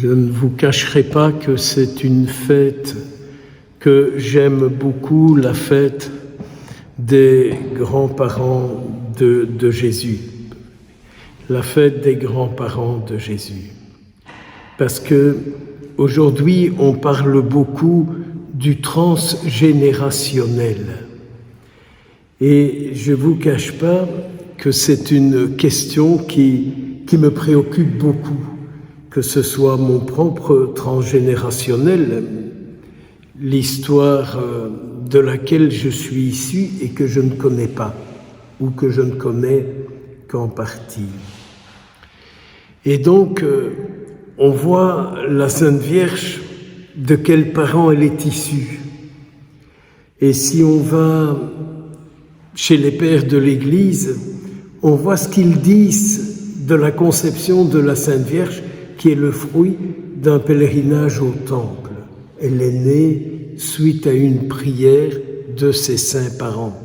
Je ne vous cacherai pas que c'est une fête que j'aime beaucoup, la fête des grands-parents de Jésus. La fête des grands-parents de Jésus. Parce que aujourd'hui, on parle beaucoup du transgénérationnel. Et je ne vous cache pas que c'est une question qui me préoccupe beaucoup, que ce soit mon propre transgénérationnel, l'histoire de laquelle je suis issu et que je ne connais pas, ou que je ne connais qu'en partie. Et donc, on voit la Sainte Vierge, de quels parents elle est issue. Et si on va chez les pères de l'Église, on voit ce qu'ils disent de la conception de la Sainte Vierge, qui est le fruit d'un pèlerinage au Temple. Elle est née suite à une prière de ses saints parents,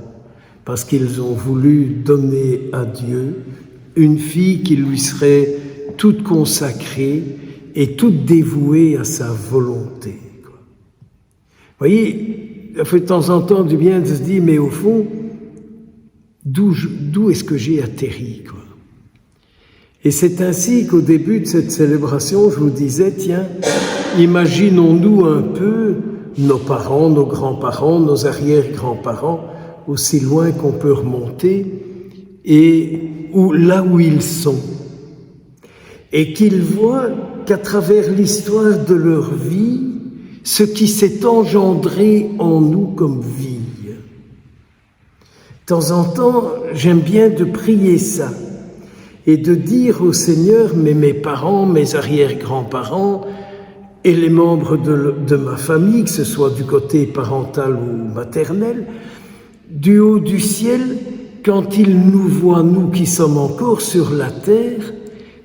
parce qu'ils ont voulu donner à Dieu une fille qui lui serait toute consacrée et toute dévouée à sa volonté. Vous voyez, ça fait de temps en temps du bien de se dire, mais au fond, d'où est-ce que j'ai atterri, quoi? Et c'est ainsi qu'au début de cette célébration, je vous disais, tiens, imaginons-nous un peu nos parents, nos grands-parents, nos arrière-grands-parents, aussi loin qu'on peut remonter, et là où ils sont. Et qu'ils voient qu'à travers l'histoire de leur vie, ce qui s'est engendré en nous comme vie. De temps en temps, j'aime bien de prier ça et de dire au Seigneur, mais mes parents, mes arrière-grands-parents et les membres de ma famille, que ce soit du côté parental ou maternel, du haut du ciel, quand ils nous voient, nous qui sommes encore sur la terre,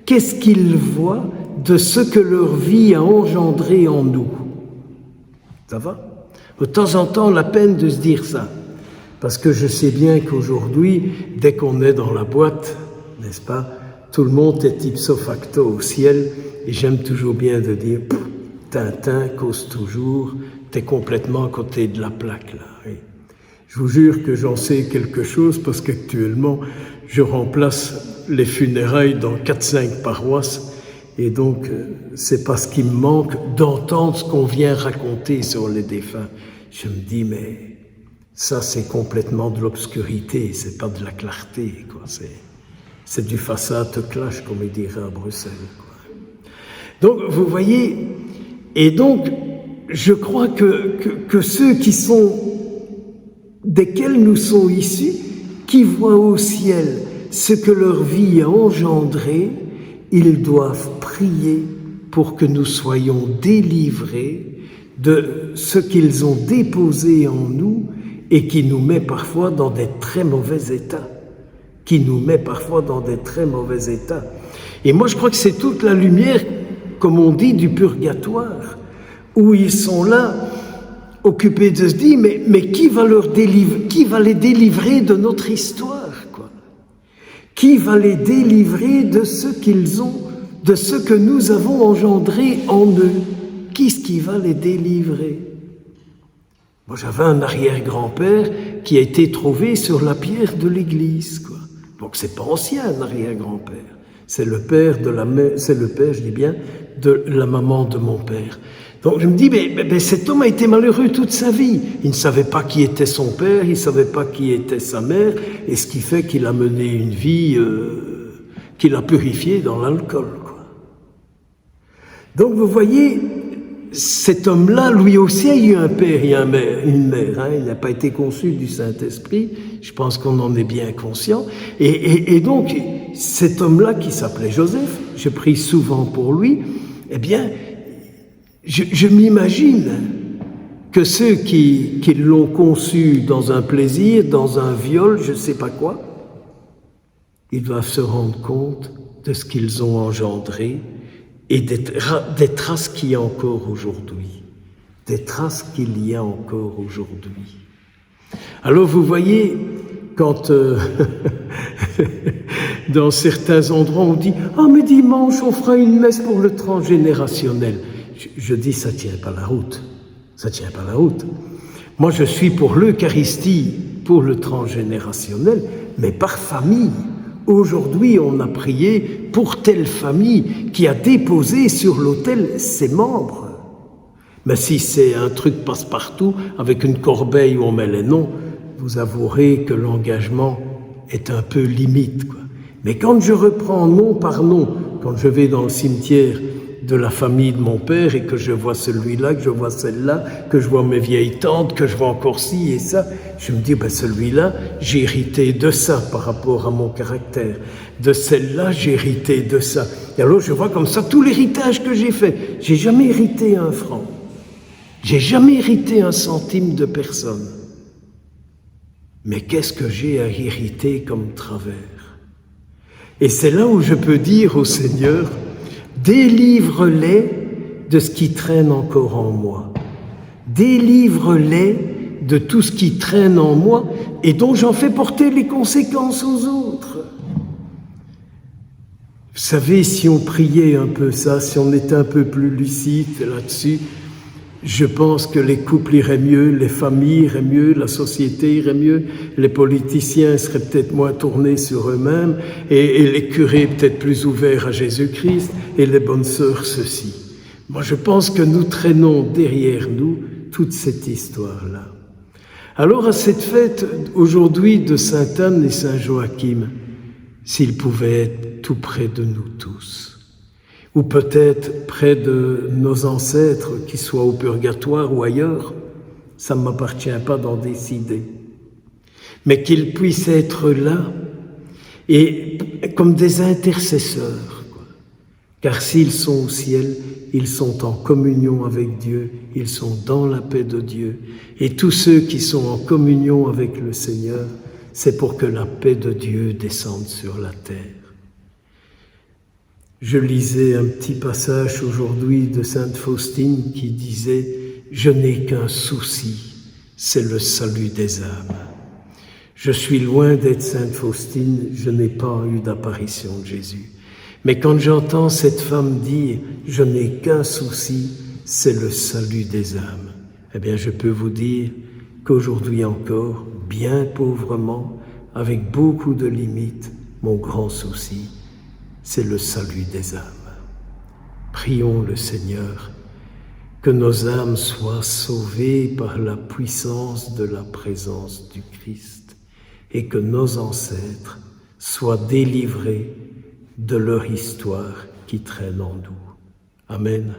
qu'est-ce qu'ils voient de ce que leur vie a engendré en nous? Ça va? De temps en temps, la peine de se dire ça. Parce que je sais bien qu'aujourd'hui, dès qu'on est dans la boîte, n'est-ce pas, tout le monde est ipso facto au ciel, et j'aime toujours bien de dire, Tintin cause toujours, t'es complètement à côté de la plaque, là. Oui. Je vous jure que j'en sais quelque chose, parce qu'actuellement, je remplace les funérailles dans 4-5 paroisses, et donc, c'est parce qu'il me manque d'entendre ce qu'on vient raconter sur les défunts. Je me dis, mais ça, c'est complètement de l'obscurité, c'est pas de la clarté, quoi. C'est du façade clash, comme il dirait à Bruxelles, quoi. Donc, vous voyez, et donc, je crois que ceux qui sont, desquels nous sommes issus, qui voient au ciel ce que leur vie a engendré, ils doivent prier pour que nous soyons délivrés de ce qu'ils ont déposé en nous et qui nous met parfois dans des très mauvais états. Et moi, je crois que c'est toute la lumière, comme on dit, du purgatoire, où ils sont là, occupés de se dire, mais qui va les délivrer de notre histoire, quoi? Qui va les délivrer de ce qu'ils ont, de ce que nous avons engendré en eux? Qui est-ce qui va les délivrer? Moi, j'avais un arrière-grand-père qui a été trouvé sur la pierre de l'église, quoi. Donc, c'est pas ancien, un arrière-grand-père. C'est le père de je dis bien, de la maman de mon père. Donc, je me dis, mais cet homme a été malheureux toute sa vie. Il ne savait pas qui était son père, il ne savait pas qui était sa mère, et ce qui fait qu'il a mené une vie qu'il a purifiée dans l'alcool, quoi. Donc, vous voyez, cet homme-là, lui aussi, a eu un père et une mère. Il n'a pas été conçu du Saint-Esprit. Je pense qu'on en est bien conscient. Et donc, cet homme-là, qui s'appelait Joseph, je prie souvent pour lui, eh bien, je m'imagine que ceux qui l'ont conçu dans un plaisir, dans un viol, je ne sais pas quoi, ils doivent se rendre compte de ce qu'ils ont engendré et des traces qu'il y a encore aujourd'hui. Alors vous voyez, quand Dans certains endroits, on dit « Ah, mais dimanche, on fera une messe pour le transgénérationnel. » Je dis « Ça tient pas la route. Ça tient pas la route. » Moi, je suis pour l'Eucharistie, pour le transgénérationnel, mais par famille. Aujourd'hui, on a prié pour telle famille qui a déposé sur l'autel ses membres. Mais si c'est un truc passe-partout, avec une corbeille où on met les noms, vous avouerez que l'engagement est un peu limite, quoi. Mais quand je reprends nom par nom, quand je vais dans le cimetière de la famille de mon père et que je vois celui-là, que je vois celle-là, que je vois mes vieilles tantes, que je vois encore ci et ça, je me dis, celui-là, j'ai hérité de ça par rapport à mon caractère. De celle-là, j'ai hérité de ça. Et alors, je vois comme ça tout l'héritage que j'ai fait. J'ai jamais hérité un franc. J'ai jamais hérité un centime de personne. Mais qu'est-ce que j'ai à hériter comme travers? Et c'est là où je peux dire au Seigneur, délivre-les de ce qui traîne encore en moi. Délivre-les de tout ce qui traîne en moi et dont j'en fais porter les conséquences aux autres. Vous savez, si on priait un peu ça, si on était un peu plus lucide là-dessus, je pense que les couples iraient mieux, les familles iraient mieux, la société irait mieux, les politiciens seraient peut-être moins tournés sur eux-mêmes et les curés peut-être plus ouverts à Jésus-Christ et les bonnes sœurs ceci. Moi, je pense que nous traînons derrière nous toute cette histoire-là. Alors, à cette fête aujourd'hui de Sainte-Anne et Saint-Joachim, s'ils pouvaient être tout près de nous tous, ou peut-être près de nos ancêtres, qui soient au purgatoire ou ailleurs, ça ne m'appartient pas d'en décider. Mais qu'ils puissent être là, et comme des intercesseurs, quoi. Car s'ils sont au ciel, ils sont en communion avec Dieu, ils sont dans la paix de Dieu. Et tous ceux qui sont en communion avec le Seigneur, c'est pour que la paix de Dieu descende sur la terre. Je lisais un petit passage aujourd'hui de Sainte Faustine qui disait « Je n'ai qu'un souci, c'est le salut des âmes ». Je suis loin d'être Sainte Faustine, je n'ai pas eu d'apparition de Jésus. Mais quand j'entends cette femme dire « Je n'ai qu'un souci, c'est le salut des âmes », eh bien je peux vous dire qu'aujourd'hui encore, bien pauvrement, avec beaucoup de limites, mon grand souci, c'est le salut des âmes. Prions le Seigneur, que nos âmes soient sauvées par la puissance de la présence du Christ et que nos ancêtres soient délivrés de leur histoire qui traîne en nous. Amen.